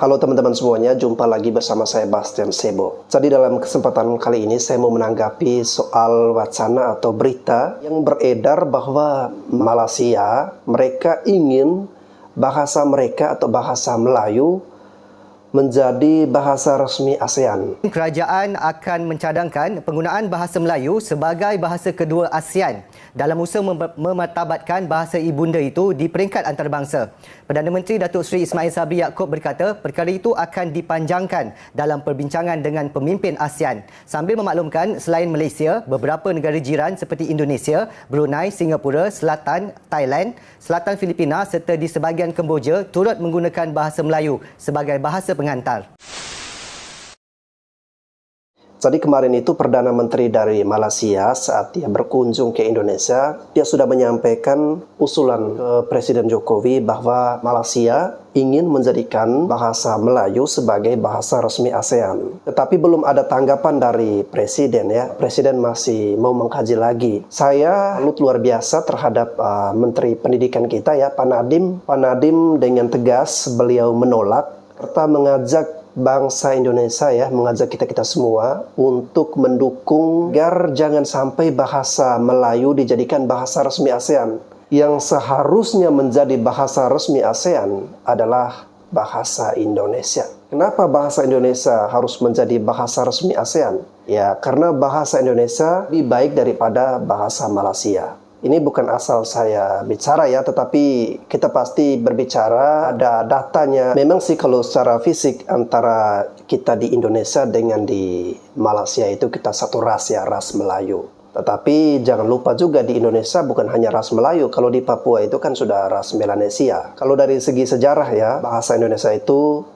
Halo teman-teman semuanya, jumpa lagi bersama saya Bastian Sebo. Jadi dalam kesempatan kali ini saya mau menanggapi soal wacana atau berita yang beredar bahwa Malaysia mereka ingin bahasa mereka atau bahasa Melayu menjadi bahasa resmi ASEAN. Kerajaan akan mencadangkan penggunaan bahasa Melayu sebagai bahasa kedua ASEAN dalam usaha memartabatkan bahasa ibunda itu di peringkat antarabangsa. Perdana Menteri Datuk Seri Ismail Sabri Yaakob berkata perkara itu akan dipanjangkan dalam perbincangan dengan pemimpin ASEAN sambil memaklumkan selain Malaysia, beberapa negara jiran seperti Indonesia, Brunei, Singapura, Selatan, Thailand, Selatan Filipina serta di sebahagian Kemboja turut menggunakan bahasa Melayu sebagai bahasa pengantar. Jadi kemarin itu Perdana Menteri dari Malaysia saat dia berkunjung ke Indonesia, dia sudah menyampaikan usulan ke Presiden Jokowi bahwa Malaysia ingin menjadikan bahasa Melayu sebagai bahasa resmi ASEAN. Tetapi belum ada tanggapan dari Presiden ya. Presiden masih mau mengkaji lagi. Saya luar biasa terhadap Menteri Pendidikan kita ya, Pak Nadiem. Pak Nadiem dengan tegas beliau menolak serta mengajak bangsa Indonesia ya, mengajak kita semua untuk mendukung agar jangan sampai bahasa Melayu dijadikan bahasa resmi ASEAN. Yang seharusnya menjadi bahasa resmi ASEAN adalah bahasa Indonesia. Kenapa bahasa Indonesia harus menjadi bahasa resmi ASEAN? Ya, karena bahasa Indonesia lebih baik daripada bahasa Malaysia. Ini bukan asal saya bicara ya, tetapi kita pasti berbicara, ada datanya. Memang sih kalau secara fisik antara kita di Indonesia dengan di Malaysia itu kita satu ras ya, ras Melayu. Tetapi jangan lupa juga di Indonesia bukan hanya ras Melayu, kalau di Papua itu kan sudah ras Melanesia. Kalau dari segi sejarah ya, bahasa Indonesia itu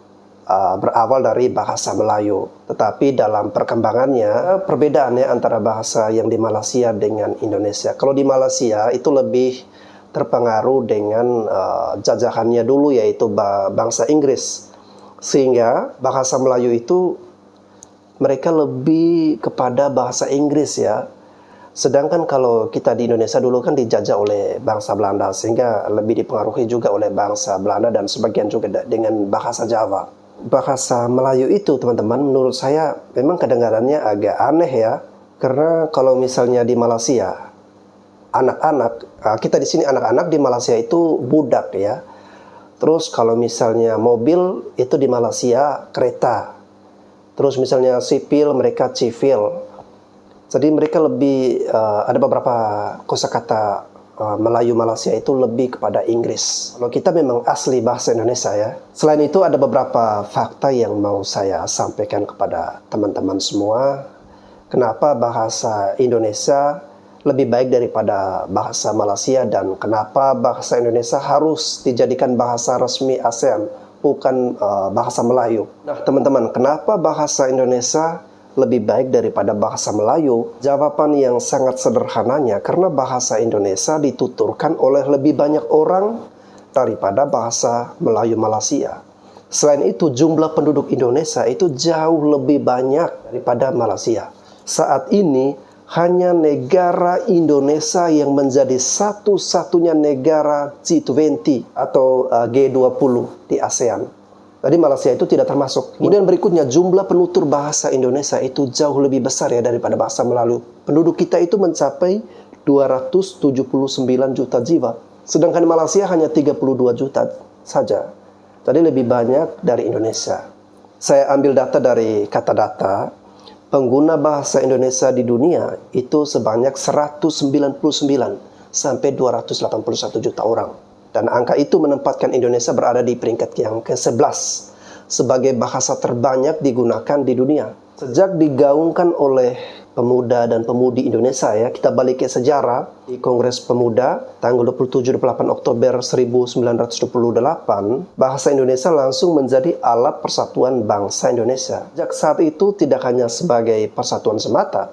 berawal dari bahasa Melayu. Tetapi dalam perkembangannya, perbedaannya antara bahasa yang di Malaysia dengan Indonesia. Kalau di Malaysia itu lebih terpengaruh dengan jajahannya dulu yaitu bangsa Inggris. Sehingga bahasa Melayu itu mereka lebih kepada bahasa Inggris ya. Sedangkan kalau kita di Indonesia dulu kan dijajah oleh bangsa Belanda, sehingga lebih dipengaruhi juga oleh bangsa Belanda dan sebagian juga dengan bahasa Jawa. Bahasa Melayu itu teman-teman menurut saya memang kedengarannya agak aneh ya. Karena kalau misalnya di Malaysia anak-anak, kita di sini anak-anak, di Malaysia itu budak ya. Terus kalau misalnya mobil itu di Malaysia kereta. Terus misalnya sipil mereka civil. Jadi mereka lebih ada beberapa kosakata Melayu Malaysia itu lebih kepada Inggris. Kalau kita memang asli bahasa Indonesia ya. Selain itu ada beberapa fakta yang mau saya sampaikan kepada teman-teman semua. Kenapa bahasa Indonesia lebih baik daripada bahasa Malaysia dan kenapa bahasa Indonesia harus dijadikan bahasa resmi ASEAN, bukan bahasa Melayu. Nah teman-teman, kenapa bahasa Indonesia lebih baik daripada bahasa Melayu? Jawaban yang sangat sederhananya karena bahasa Indonesia dituturkan oleh lebih banyak orang daripada bahasa Melayu Malaysia. Selain itu jumlah penduduk Indonesia itu jauh lebih banyak daripada Malaysia. Saat ini hanya negara Indonesia yang menjadi satu-satunya negara G20 atau G20 di ASEAN. Tadi Malaysia itu tidak termasuk. Kemudian berikutnya jumlah penutur bahasa Indonesia itu jauh lebih besar ya daripada bahasa Melayu. Penduduk kita itu mencapai 279 juta jiwa. Sedangkan Malaysia hanya 32 juta saja. Jadi lebih banyak dari Indonesia. Saya ambil data dari Katadata. Pengguna bahasa Indonesia di dunia itu sebanyak 199 sampai 281 juta orang. Dan angka itu menempatkan Indonesia berada di peringkat yang ke-11 sebagai bahasa terbanyak digunakan di dunia. Sejak digaungkan oleh pemuda dan pemudi Indonesia ya, kita balik ke sejarah di Kongres Pemuda tanggal 27-28 Oktober 1928, bahasa Indonesia langsung menjadi alat persatuan bangsa Indonesia. Sejak saat itu tidak hanya sebagai persatuan semata,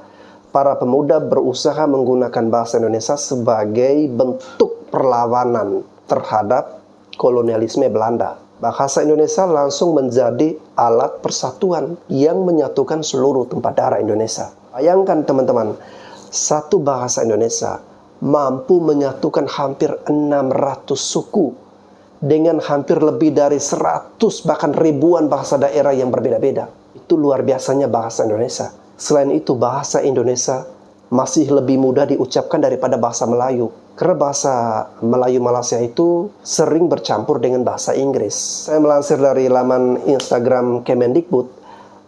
para pemuda berusaha menggunakan bahasa Indonesia sebagai bentuk perlawanan terhadap kolonialisme Belanda. Bahasa Indonesia langsung menjadi alat persatuan yang menyatukan seluruh tumpah darah Indonesia. Bayangkan teman-teman, satu bahasa Indonesia mampu menyatukan hampir 600 suku dengan hampir lebih dari 100 bahkan ribuan bahasa daerah yang berbeda-beda. Itu luar biasanya bahasa Indonesia. Selain itu, bahasa Indonesia masih lebih mudah diucapkan daripada bahasa Melayu. Karena bahasa Melayu Malaysia itu sering bercampur dengan bahasa Inggris. Saya melansir dari laman Instagram Kemendikbud,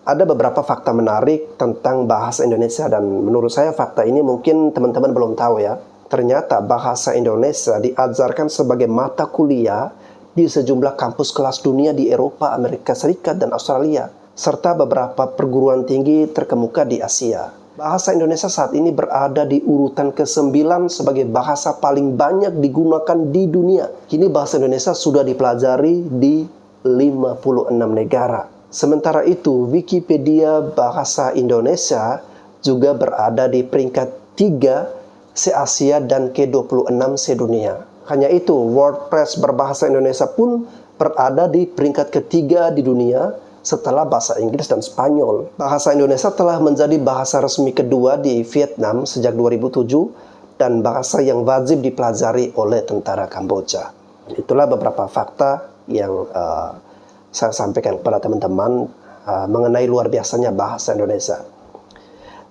ada beberapa fakta menarik tentang bahasa Indonesia, dan menurut saya fakta ini mungkin teman-teman belum tahu ya. Ternyata bahasa Indonesia diajarkan sebagai mata kuliah di sejumlah kampus kelas dunia di Eropa, Amerika Serikat, dan Australia, serta beberapa perguruan tinggi terkemuka di Asia. Bahasa Indonesia saat ini berada di urutan ke-9 sebagai bahasa paling banyak digunakan di dunia. Kini bahasa Indonesia sudah dipelajari di 56 negara. Sementara itu, Wikipedia Bahasa Indonesia juga berada di peringkat 3 se-Asia dan ke-26 se-dunia. Hanya itu, WordPress berbahasa Indonesia pun berada di peringkat ketiga di dunia setelah bahasa Inggris dan Spanyol. Bahasa Indonesia telah menjadi bahasa resmi kedua di Vietnam sejak 2007 dan bahasa yang wajib dipelajari oleh tentara Kamboja. Itulah beberapa fakta yang saya sampaikan kepada teman-teman mengenai luar biasanya bahasa Indonesia.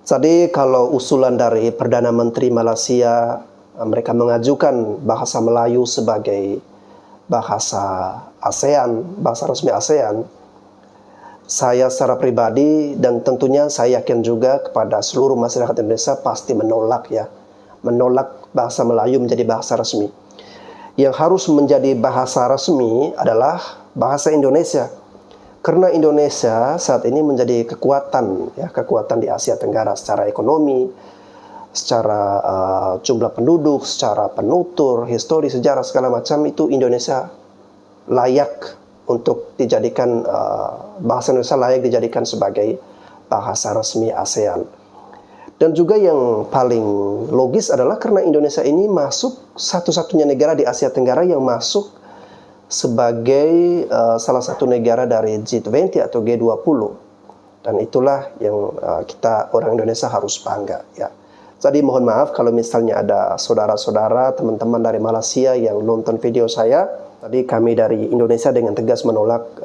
Jadi kalau usulan dari Perdana Menteri Malaysia, mereka mengajukan bahasa Melayu sebagai bahasa ASEAN, bahasa resmi ASEAN, saya secara pribadi dan tentunya saya yakin juga kepada seluruh masyarakat Indonesia pasti menolak ya. Menolak bahasa Melayu menjadi bahasa resmi. Yang harus menjadi bahasa resmi adalah bahasa Indonesia. Karena Indonesia saat ini menjadi kekuatan di Asia Tenggara secara ekonomi, secara jumlah penduduk, secara penutur, histori, sejarah segala macam, itu Indonesia layak untuk dijadikan bahasa Indonesia layak dijadikan sebagai bahasa resmi ASEAN. Dan juga yang paling logis adalah karena Indonesia ini masuk satu-satunya negara di Asia Tenggara yang masuk sebagai salah satu negara dari G20 atau G20. Dan itulah yang kita orang Indonesia harus bangga ya. Jadi mohon maaf kalau misalnya ada saudara-saudara, teman-teman dari Malaysia yang nonton video saya. Tadi kami dari Indonesia dengan tegas menolak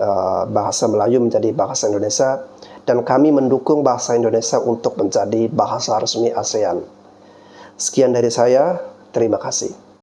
bahasa Melayu menjadi bahasa Indonesia, dan kami mendukung bahasa Indonesia untuk menjadi bahasa resmi ASEAN. Sekian dari saya, terima kasih.